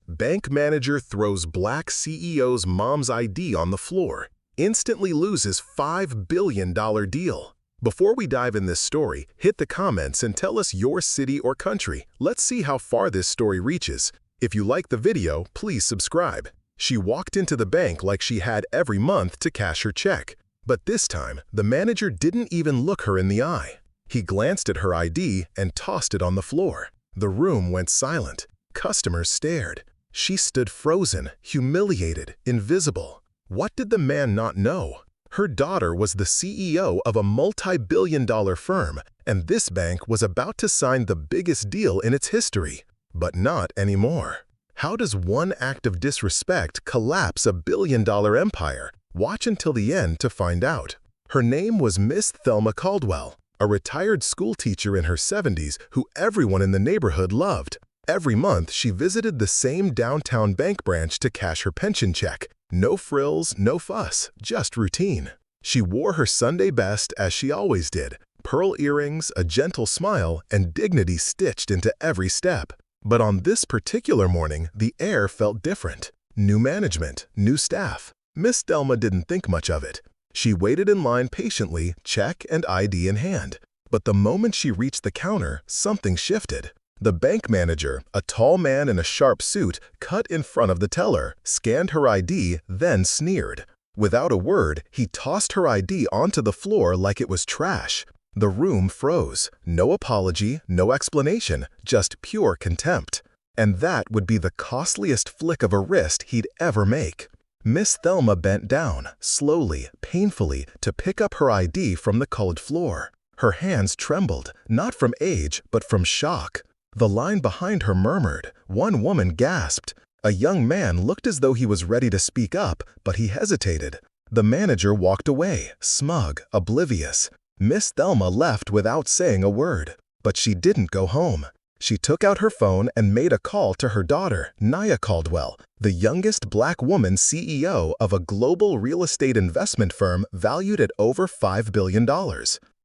Bank manager throws black CEO's mom's ID on the floor, instantly loses $5 billion deal. Before we dive in this story, hit the comments and tell us your city or country. Let's see how far this story reaches. If you like the video, please subscribe. She walked into the bank like she had every month to cash her check. But this time, the manager didn't even look her in the eye. He glanced at her ID and tossed it on the floor. The room went silent. Customers stared. She stood frozen, humiliated, invisible. What did the man not know? Her daughter was the CEO of a multi-billion-dollar firm, and this bank was about to sign the biggest deal in its history. But not anymore. How does one act of disrespect collapse a billion-dollar empire? Watch until the end to find out. Her name was Miss Thelma Caldwell, a retired schoolteacher in her 70s who everyone in the neighborhood loved. Every month, she visited the same downtown bank branch to cash her pension check. No frills, no fuss, just routine. She wore her Sunday best as she always did. Pearl earrings, a gentle smile, and dignity stitched into every step. But on this particular morning, the air felt different. New management, new staff. Miss Thelma didn't think much of it. She waited in line patiently, check and ID in hand. But the moment she reached the counter, something shifted. The bank manager, a tall man in a sharp suit, cut in front of the teller, scanned her ID, then sneered. Without a word, he tossed her ID onto the floor like it was trash. The room froze. No apology, no explanation, just pure contempt. And that would be the costliest flick of a wrist he'd ever make. Miss Thelma bent down, slowly, painfully, to pick up her ID from the cold floor. Her hands trembled, not from age, but from shock. The line behind her murmured. One woman gasped. A young man looked as though he was ready to speak up, but he hesitated. The manager walked away, smug, oblivious. Miss Thelma left without saying a word. But she didn't go home. She took out her phone and made a call to her daughter, Nia Caldwell, the youngest black woman CEO of a global real estate investment firm valued at over $5 billion.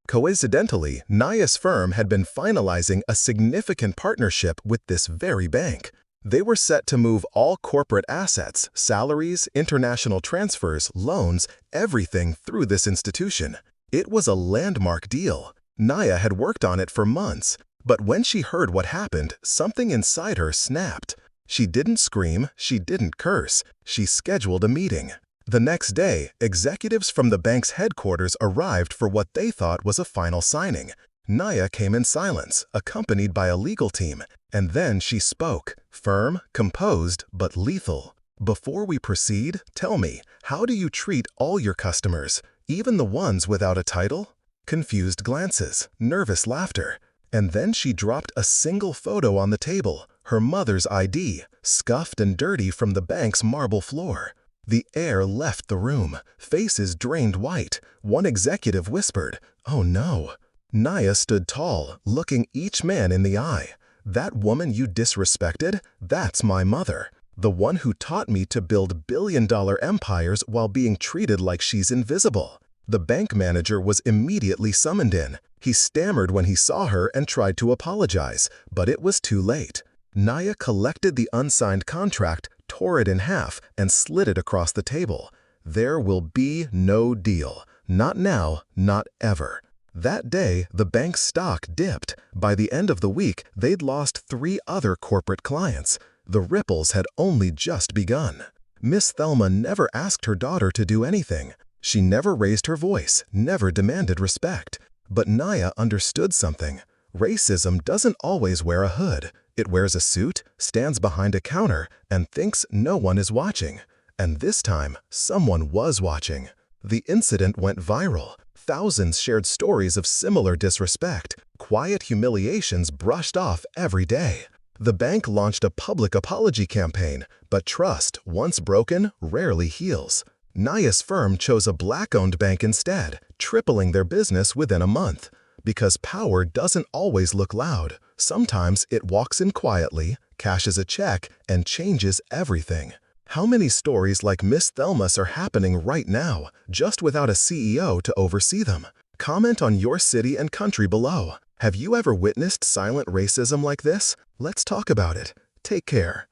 Coincidentally, Nia's firm had been finalizing a significant partnership with this very bank. They were set to move all corporate assets, salaries, international transfers, loans, everything through this institution. It was a landmark deal. Nia had worked on it for months, but when she heard what happened, something inside her snapped. She didn't scream, she didn't curse, she scheduled a meeting. The next day, executives from the bank's headquarters arrived for what they thought was a final signing. Nia came in silence, accompanied by a legal team, and then she spoke, firm, composed, but lethal. "Before we proceed, tell me, how do you treat all your customers, even the ones without a title?" Confused glances, nervous laughter. And then she dropped a single photo on the table, her mother's ID, scuffed and dirty from the bank's marble floor. The air left the room, faces drained white. One executive whispered, "Oh no." Nia stood tall, looking each man in the eye. "That woman you disrespected, that's my mother. The one who taught me to build billion-dollar empires while being treated like she's invisible." The bank manager was immediately summoned in. He stammered when he saw her and tried to apologize, but it was too late. Nia collected the unsigned contract, tore it in half, and slid it across the table. There will be no deal. Not now, not ever. That day, the bank's stock dipped. By the end of the week, they'd lost 3 other corporate clients. The ripples had only just begun. Miss Thelma never asked her daughter to do anything. She never raised her voice, never demanded respect. But Nia understood something. Racism doesn't always wear a hood. It wears a suit, stands behind a counter, and thinks no one is watching. And this time, someone was watching. The incident went viral. Thousands shared stories of similar disrespect. Quiet humiliations brushed off every day. The bank launched a public apology campaign, but trust, once broken, rarely heals. Nia's firm chose a black-owned bank instead, tripling their business within a month. Because power doesn't always look loud. Sometimes it walks in quietly, cashes a check, and changes everything. How many stories like Miss Thelma's are happening right now, just without a CEO to oversee them? Comment on your city and country below. Have you ever witnessed silent racism like this? Let's talk about it. Take care.